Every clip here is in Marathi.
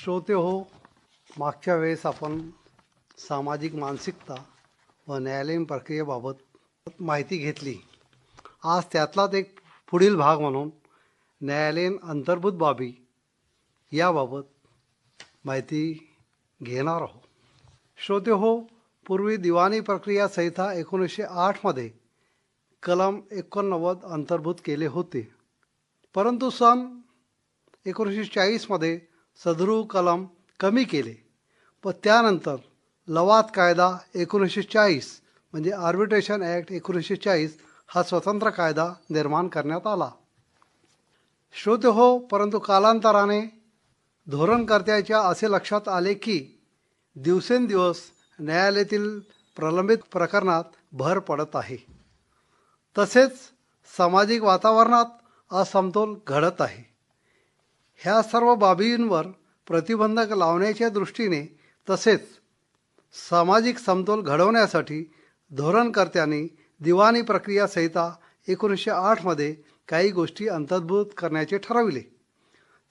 श्रोते हो, मागच्या वेळेस आपण सामाजिक मानसिकता व न्यायालयीन प्रक्रियेबाबत माहिती घेतली. आज त्यातलाच एक पुढील भाग म्हणून न्यायालयीन अंतर्भूत बाबी याबाबत माहिती घेणार आहोत. श्रोते हो, पूर्वी दिवाणी प्रक्रिया संहिता 1908 कलम 89 अंतर्भूत केले होते, परंतु सन 1940 सदरू कलम कमी केले व त्यानंतर लवाद कायदा 1940 म्हणजे आर्बिट्रेशन ॲक्ट 1940 हा स्वतंत्र कायदा निर्माण करण्यात आला. श्रोते हो, परंतु कालांतराने धोरणकर्त्याच्या असे लक्षात आले की दिवसेंदिवस न्यायालयातील प्रलंबित प्रकरणात भर पडत आहे, तसेच सामाजिक वातावरणात असमतोल घडत आहे. ह्या सर्व बाबींवर प्रतिबंधक लावण्याच्या दृष्टीने तसेच सामाजिक समतोल घडवण्यासाठी धोरणकर्त्यांनी दिवाणी प्रक्रिया संहिता 1908 काही गोष्टी अंतर्भूत करण्याचे ठरविले.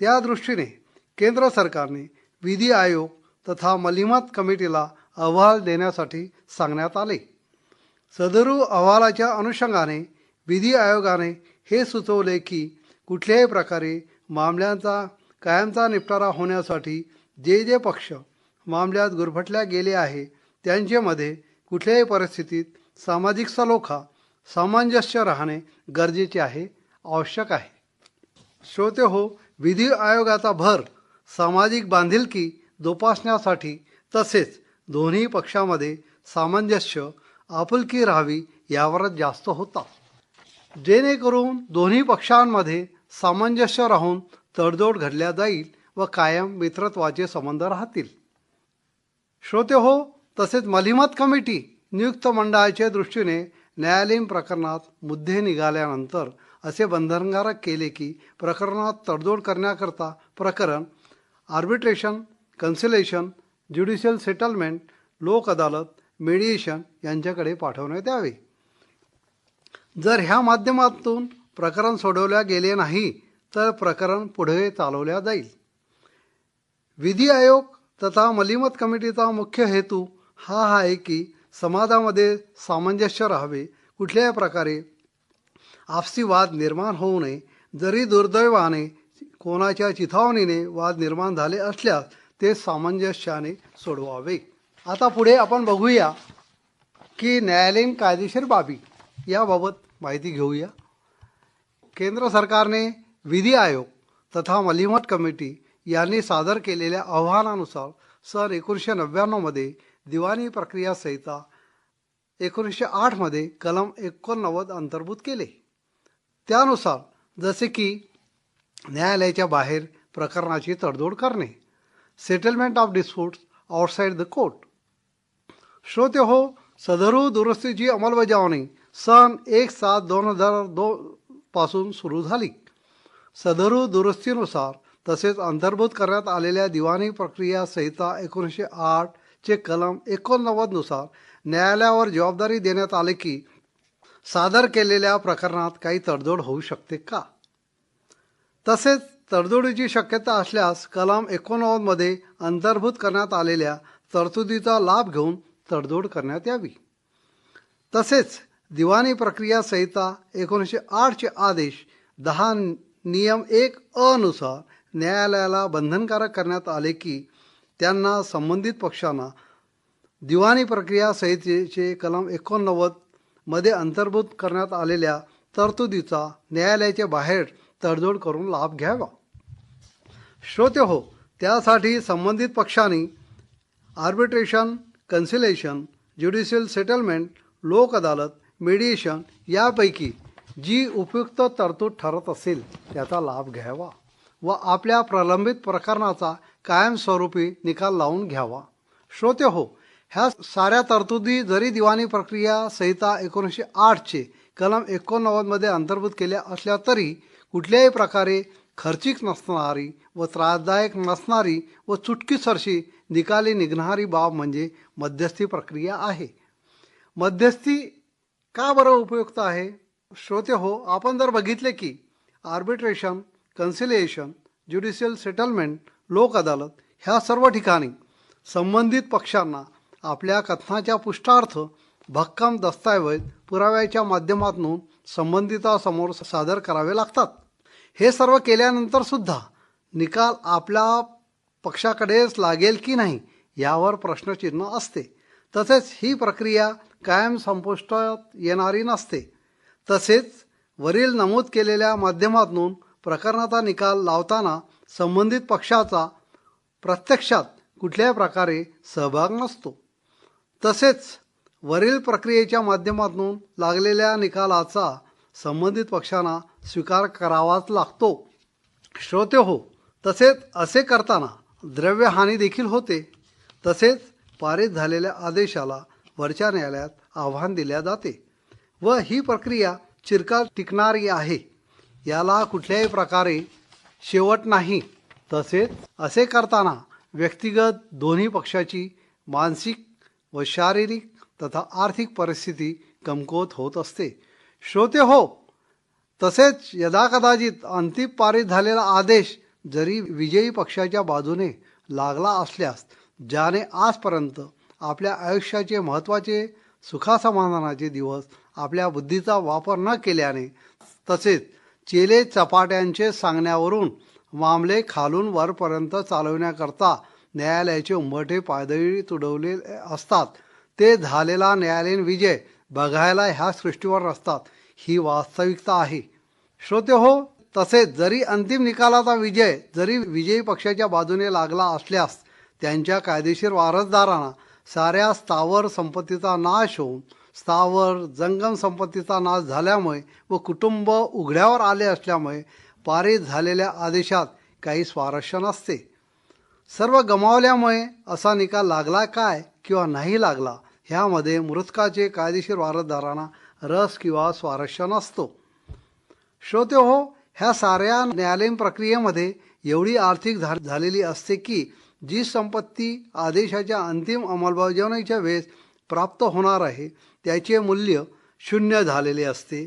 त्या दृष्टीने केंद्र सरकारने विधी आयोग तथा मलिमत कमिटीला अहवाल देण्यासाठी सांगण्यात आले. सदरू अहवालाच्या अनुषंगाने विधी आयोगाने हे सुचवले की कुठल्याही प्रकारे मामल्यांचा कायमचा निपटारा होण्यासाठी जे पक्ष मामल्यात गुरफटल्या गेले आहे त्यांच्यामध्ये कुठल्याही परिस्थितीत सामाजिक सलोखा सामंजस्य राहणे गरजेचे आहे, आवश्यक आहे. श्रोते हो, विधी आयोगाचा भर सामाजिक बांधिलकी जोपासण्यासाठी तसेच दोन्ही पक्षामध्ये सामंजस्य आपुलकी राहावी यावरच जास्त होता, जेणेकरून दोन्ही पक्षांमध्ये सामंजस्य राहून तडजोड घडल्या जाईल व कायम मित्रत्वाचे संबंध राहतील. श्रोते हो, तसेच मलिमत कमिटी नियुक्त मंडळाच्या दृष्टीने न्यायालयीन प्रकरणात मुद्दे निघाल्यानंतर असे बंधनकारक केले की प्रकरणात तडजोड करण्याकरता प्रकरण आर्बिट्रेशन, कन्सिलेशन, ज्युडिशियल सेटलमेंट, लोक अदालत, मेडिएशन यांच्याकडे पाठवण्यात यावे. जर ह्या माध्यमातून प्रकरण सोडवल्या गेले नाही तर प्रकरण पुढे चालवल्या जाईल. विधी आयोग तथा मलिमत कमिटीचा मुख्य हेतू हा आहे की समाजामध्ये सामंजस्य राहावे, कुठल्याही प्रकारे आपसी वाद निर्माण होऊ नये. जरी दुर्दैवाने कोणाच्या चिथावणीने वाद निर्माण झाले असल्यास ते सामंजस्याने सोडवावे. आता पुढे आपण बघूया की न्यायालयीन कायदेशीर बाबी याबाबत माहिती घेऊया. केंद्र सरकारने विधी आयोग तथा मलिमत कमिटी यांनी सादर केलेल्या अहवालानुसार सन 1999 दिवाणी प्रक्रिया संहिता 1908 कलम 89 अंतर्भूत केले. त्यानुसार जसे की न्यायालयाच्या बाहेर प्रकरणाची तडजोड करणे, settlement of disputes outside the court. श्रोते हो, सदरू दुरुस्तीची अंमलबजावणी सन 1/7/2002 पासून सुरू झाली. सदरू दुरुस्तीनुसार तसेच अंतर्भूत करण्यात आलेल्या दिवाणी प्रक्रिया संहिता 1908 कलम 89 नुसार न्यायालयावर जबाबदारी देण्यात आली की सादर केलेल्या प्रकरणात काही तडजोड होऊ शकते का, तसेच तडजोडीची शक्यता असल्यास कलम 89 अंतर्भूत करण्यात आलेल्या तरतुदीचा लाभ घेऊन तडजोड करण्यात यावी. तसेच दिवाणी प्रक्रिया संहिता 1908 आदेश 10 नियम 1 नुसार न्यायालयाला बंधनकारक करण्यात आले की त्यांना संबंधित पक्षांना दिवाणी प्रक्रिया संहितेचे कलम 89 अंतर्भूत करण्यात आलेल्या तरतुदीचा न्यायालयाच्या बाहेर तडजोड करून लाभ घ्यावा. श्रोते हो, त्यासाठी संबंधित पक्षांनी आर्बिट्रेशन, कन्सिलेशन, ज्युडिशियल सेटलमेंट, लोक अदालत, मेडिएशन यापैकी जी उपयुक्त तरतूद ठरत असेल त्याचा लाभ घ्यावा व आपल्या प्रलंबित प्रकरणाचा कायमस्वरूपी निकाल लावून घ्यावा. श्रोते हो, ह्या साऱ्या तरतुदी जरी दिवाणी प्रक्रिया संहिता 1908 कलम 89 अंतर्भूत केल्या असल्या तरी कुठल्याही प्रकारे खर्चिक नसणारी व त्रासदायक नसणारी व चुटकीसरशी निकाली निघणारी बाब म्हणजे मध्यस्थी प्रक्रिया आहे. मध्यस्थी का बरं उपयुक्त आहे? श्रोते हो, आपण जर बघितले की आर्बिट्रेशन, कन्सिलिएशन, ज्युडिशियल सेटलमेंट, लोक अदालत ह्या सर्व ठिकाणी संबंधित पक्षांना आपल्या कथनाच्या पुष्टार्थ भक्कम दस्तऐवज पुराव्याच्या माध्यमातून संबंधितासमोर सादर करावे लागतात. हे सर्व केल्यानंतर सुद्धा निकाल आपल्या पक्षाकडेच लागेल की नाही यावर प्रश्नचिन्ह असते. तसेच ही प्रक्रिया कायम संपुष्टात येणारी नसते. तसेच वरील नमूद केलेल्या माध्यमातून प्रकरणाचा निकाल लावताना संबंधित पक्षाचा प्रत्यक्षात कुठल्याही प्रकारे सहभाग नसतो. तसेच वरील प्रक्रियेच्या माध्यमातून लागलेल्या निकालाचा संबंधित पक्षांना स्वीकार करावाच लागतो. श्रोतेहो, तसेच असे करताना द्रव्यहानी देखील होते. तसेच पारित झालेल्या आदेशाला वरच्या न्यायालयात आव्हान दिले जाते व ही प्रक्रिया चिरकाल टिकणारी आहे. याला कुठल्याही प्रकारे शेवट नाही. तसेच असे करताना व्यक्तिगत दोन्ही पक्षाची मानसिक व शारीरिक तथा आर्थिक परिस्थिती कमकुवत होत असते. श्रोतेहो, तसेच यदाकदाचित अंतिम पारित झालेला आदेश जरी विजयी पक्षाच्या बाजूने लागला असल्यास ज्याने आजपर्यंत आपल्या आयुष्याचे महत्त्वाचे सुखासमाधानाचे दिवस आपल्या बुद्धीचा वापर न केल्याने तसेच चेले चपाट्यांचे सांगण्यावरून मामले खालून वरपर्यंत चालवण्याकरता न्यायालयाचे उंबरठे पायदळी तुडवले असतात, ते झालेला न्यायालयीन विजय बघायला ह्या सृष्टीवर नसतात. ही वास्तविकता आहे. श्रोतेहो, तसेच जरी अंतिम निकालाचा विजय जरी विजयी पक्षाच्या बाजूने लागला असल्यास त्यांच्या कायदेशीर वारसदारांना साऱ्या स्थावर संपत्तीचा नाश होऊन स्थावर जंगम संपत्तीचा नाश झाल्यामुळे व कुटुंब उघड्यावर आले असल्यामुळे पारित झालेल्या आदेशात काही स्वारस्य नसते. सर्व गमावल्यामुळे असा निकाल लागला काय किंवा नाही लागला ह्यामध्ये मृतकाचे कायदेशीर वारसदारांना रस किंवा स्वारस्य नसतो. श्रोतेहो, ह्या साऱ्या न्यायालयीन प्रक्रियेमध्ये एवढी आर्थिक झालेली असते की जी संपत्ती आदेशाच्या अंतिम अंमलबजावणीच्या वेळेस प्राप्त होणार आहे त्याचे मूल्य शून्य झालेले असते.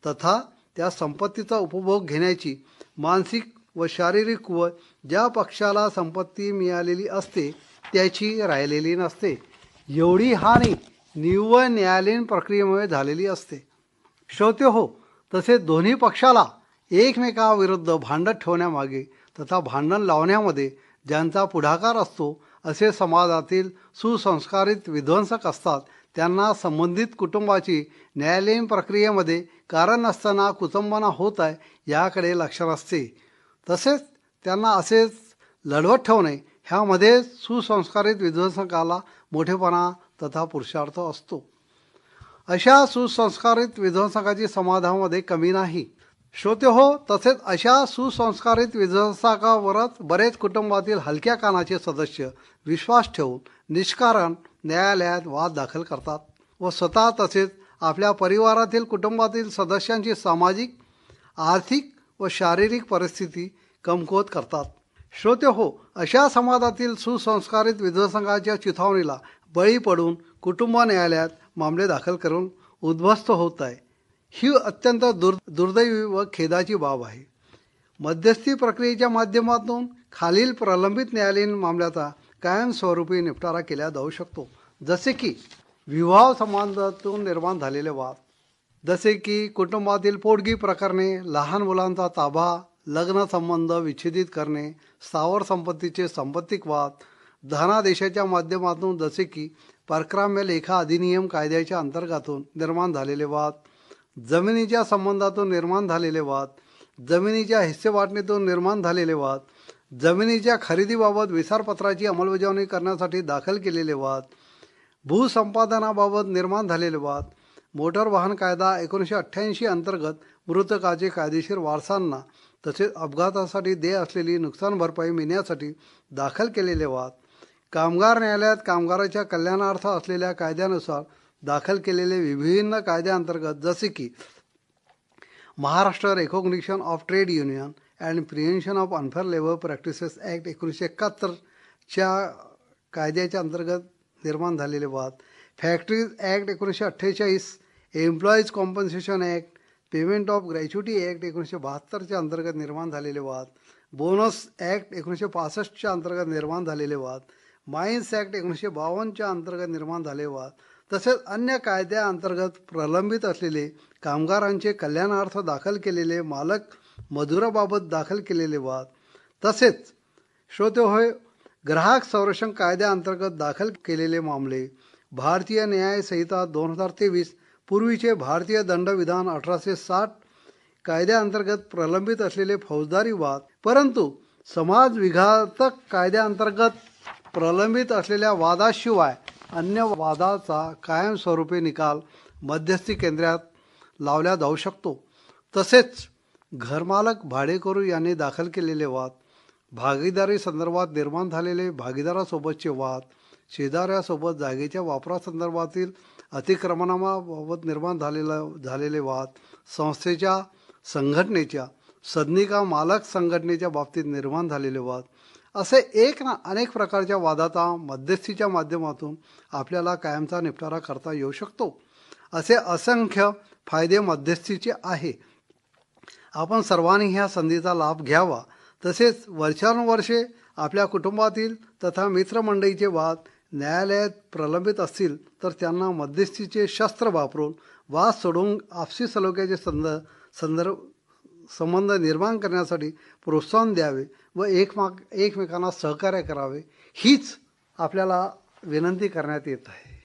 तथा त्या संपत्तीचा उपभोग घेण्याची मानसिक व शारीरिक कुवत ज्या पक्षाला संपत्ती मिळालेली असते त्याची राहिलेली नसते. एवढी हानी निव्वळ न्यायालयीन प्रक्रियेमुळे झालेली असते. श्रोतेहो, तसेच दोन्ही पक्षाला एकमेकाविरुद्ध भांडत ठेवण्यामागे तथा भांडण लावण्यामध्ये ज्यांचा पुढाकार असतो असे समाजातील सुसंस्कारित विध्वंसक असतात त्यांना संबंधित कुटुंबाची न्यायालयीन प्रक्रियेमध्ये कारण नसताना कुचंबना होत आहे याकडे लक्ष नसते. तसेच त्यांना असेच लढवत ठेवणे ह्यामध्ये सुसंस्कारित विध्वंसकाला मोठेपणा तथा पुरुषार्थ असतो. अशा सुसंस्कारित विध्वंसकाची समाजामध्ये कमी नाही. श्रोतेहो, तसेच अशा सुसंस्कारित विध्वंसकावरच बरेच कुटुंबातील हलक्या कानाचे सदस्य विश्वास ठेवून निष्कारण न्यायालयात वाद दाखल करतात व स्वतः तसेच आपल्या परिवारातील कुटुंबातील सदस्यांची सामाजिक, आर्थिक व शारीरिक परिस्थिती कमकुवत करतात. श्रोतेहो, अशा समाजातील सुसंस्कारित विध्वंसकाच्या चिथावणीला बळी पडून कुटुंब न्यायालयात मामले दाखल करून उद्ध्वस्त होत आहे. ही अत्यंत दुर्दैवी व खेदाची बाब आहे. मध्यस्थी प्रक्रियेच्या माध्यमातून खालील प्रलंबित न्यायालयीन मामल्याचा कायमस्वरूपी निपटारा केला जाऊ शकतो. जसे की विवाह संबंधातून निर्माण झालेले वाद, जसे की कुटुंबातील पोटगी प्रकरणे, लहान मुलांचा ताबा, लग्न संबंध विच्छेदित करणे, स्थावर संपत्तीचे संपत्तिक वाद, धनादेशाच्या माध्यमातून जसे की परक्राम्य लेखा अधिनियम कायद्याच्या अंतर्गतून निर्माण झालेले वाद, जमिनीच्या संबंधातून निर्माण झालेले वाद, जमिनीच्या हिस्सेवाटणीतून निर्माण झालेले वाद, जमिनीच्या खरेदीबाबत विसारपत्राची अंमलबजावणी करण्यासाठी दाखल केलेले वाद, भूसंपादनाबाबत निर्माण झालेले वाद, मोटर वाहन कायदा 1988 अंतर्गत मृतकाचे कायदेशीर वारसांना तसेच अपघातासाठी देय असलेली नुकसान भरपाई मिळण्यासाठी दाखल केलेले वाद, कामगार न्यायालयात कामगाराच्या कल्याणार्थ असलेल्या कायद्यानुसार दाखल केलेले विभिन्न कायद्याअंतर्गत जसे की Maharashtra recognition of trade union and prevention of unfair labour practices act 1971च्या कायद्याच्या अंतर्गत निर्माण झालेले वाद, factories act 1948, employees compensation act, payment of gratuity act 1972च्या अंतर्गत निर्माण झालेले वाद, बोनस ॲक्ट 1965च्या अंतर्गत निर्माण झालेले वाद, माइन्स ॲक्ट 1952च्या अंतर्गत निर्माण झालेले वाद, तसेच अन्य कायद्याअंतर्गत प्रलंबित असलेले कामगारांचे कल्याणार्थ दाखल केलेले मालक मजुराबाबत दाखल केलेले वाद, तसेच श्रोते होय ग्राहक संरक्षण कायद्याअंतर्गत दाखल केलेले मामले, भारतीय न्याय संहिता 2023 पूर्वीचे भारतीय दंडविधान 1860 कायद्याअंतर्गत प्रलंबित असलेले फौजदारी वाद, परंतु समाज विघातक कायद्याअंतर्गत प्रलंबित असलेल्या वादाशिवाय अन्य वादाचा कायमस्वरूपी निकाल मध्यस्थी केंद्रात लावला जाऊ शकतो. तसेच घरमालक भाडेकरू यांनी दाखल केलेले वाद, भागीदारी संदर्भात निर्माण झालेले भागीदारासोबतचे वाद, शेजाऱ्यासोबत जागेच्या वापरासंदर्भातील अतिक्रमणाबाबत निर्माण झालेले वाद, संस्थेच्या संघटनेच्या सदनिका मालक संघटनेच्या बाबतीत निर्माण झालेले वाद, असे अनेक प्रकारच्या वादाचा मध्यस्थीच्या माध्यमातून आपल्याला कायमचा निपटारा करता येऊ शकतो. असे असंख्य फायदे मध्यस्थीचे आहे. आपण सर्वांनी ह्या संधीचा लाभ घ्यावा. तसेच वर्षानुवर्षे आपल्या कुटुंबातील तथा मित्रमंडळीचे वाद न्यायालयात प्रलंबित असतील तर त्यांना मध्यस्थीचे शस्त्र वापरून वाद सोडवून आपसी सलोख्याचे संबंध निर्माण करण्यासाठी प्रोत्साहन द्यावे व एकमेकांना सहकार्य करावे, हीच आपल्याला विनंती करण्यात येत आहे.